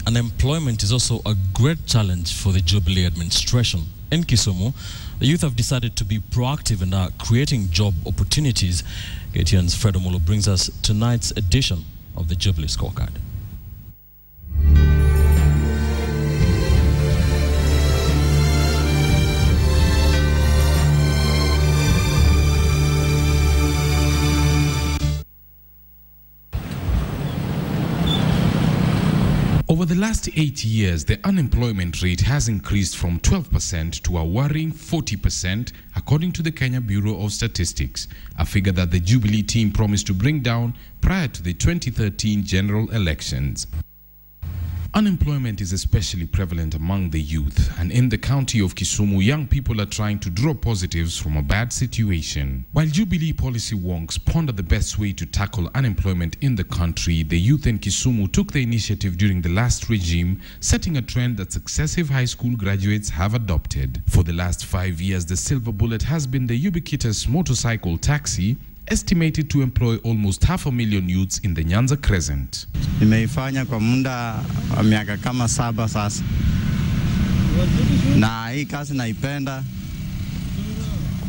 Unemployment is also a great challenge for the Jubilee administration. In Kisumu, the youth have decided to be proactive and are creating job opportunities. KTN's Fred Omulo brings us tonight's edition of the Jubilee Scorecard. Over the last 8 years, the unemployment rate has increased from 12% to a worrying 40%, according to the Kenya Bureau of Statistics, a figure that the Jubilee team promised to bring down prior to the 2013 general elections. Unemployment is especially prevalent among the youth, and in the county of Kisumu, young people are trying to draw positives from a bad situation. While Jubilee policy wonks ponder the best way to tackle unemployment in the country, the youth in Kisumu took the initiative during the last regime, setting a trend that successive high school graduates have adopted. For the last 5 years, the silver bullet has been the ubiquitous motorcycle taxi, estimated to employ almost 500,000 youths in the Nyanza Crescent. Nimeifanya kwa muda wa miaka kama 7 sasa. Na hii kazi naipenda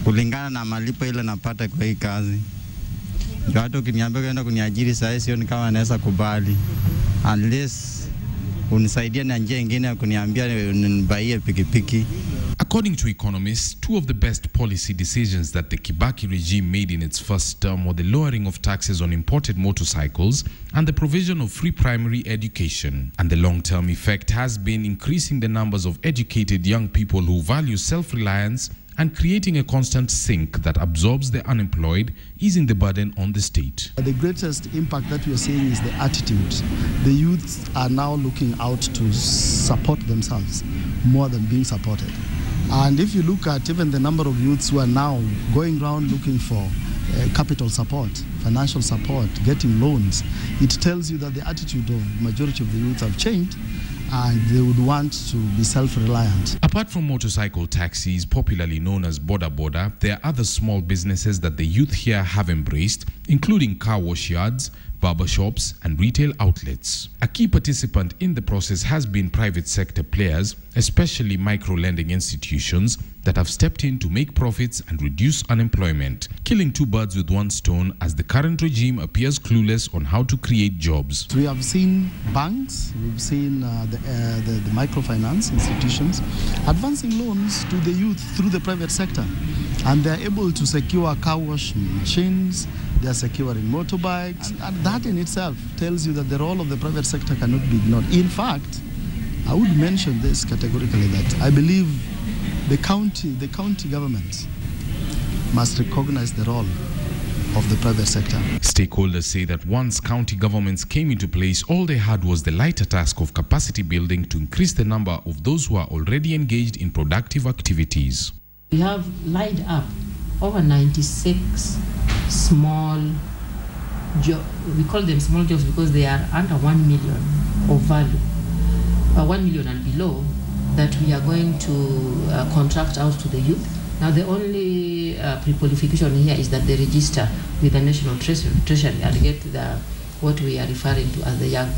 kulingana na malipo ile napata kwa hii kazi. Watu ukiniambia kwenda kuniajiri sasa sioni kama naweza kubali. Unless unisaidia na njia nyingine ya kuniambia nibaie pikipiki. According to economists, two of the best policy decisions that the Kibaki regime made in its first term were the lowering of taxes on imported motorcycles and the provision of free primary education. And the long-term effect has been increasing the numbers of educated young people who value self-reliance and creating a constant sink that absorbs the unemployed, easing the burden on the state. The greatest impact that we are seeing is the attitude. The youths are now looking out to support themselves more than being supported. And if you look at even the number of youths who are now going around looking for capital support, financial support, getting loans, it tells you that the attitude of the majority of the youth have changed and they would want to be self-reliant. Apart from motorcycle taxis, popularly known as boda, there are other small businesses that the youth here have embraced, including car wash yards, barber shops and retail outlets. A key participant in the process has been private sector players, especially micro-lending institutions that have stepped in to make profits and reduce unemployment, killing two birds with one stone as the current regime appears clueless on how to create jobs. We have seen banks, we've seen the microfinance institutions advancing loans to the youth through the private sector, and they're able to secure car wash machines, they are securing motorbikes, and that in itself tells you that the role of the private sector cannot be ignored. In fact, I would mention this categorically, that I believe the county government must recognize the role of the private sector. Stakeholders say that once county governments came into place, all they had was the lighter task of capacity building to increase the number of those who are already engaged in productive activities. We have lined up over 96 small jobs. We call them small jobs because they are under 1 million of value, 1 million and below, that we are going to contract out to the youth. Now the only pre-qualification here is that they register with the National Treasury and get what we are referring to as the young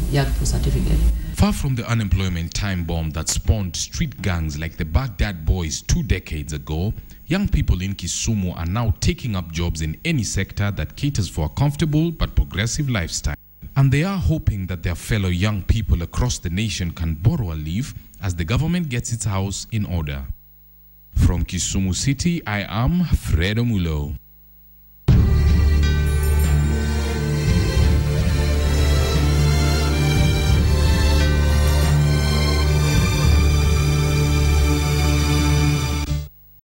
certificate. Far from the unemployment time bomb that spawned street gangs like the Baghdad Boys 2 decades ago, young people in Kisumu are now taking up jobs in any sector that caters for a comfortable but progressive lifestyle. And they are hoping that their fellow young people across the nation can borrow a leaf as the government gets its house in order. From Kisumu City, I am Fred Omulo.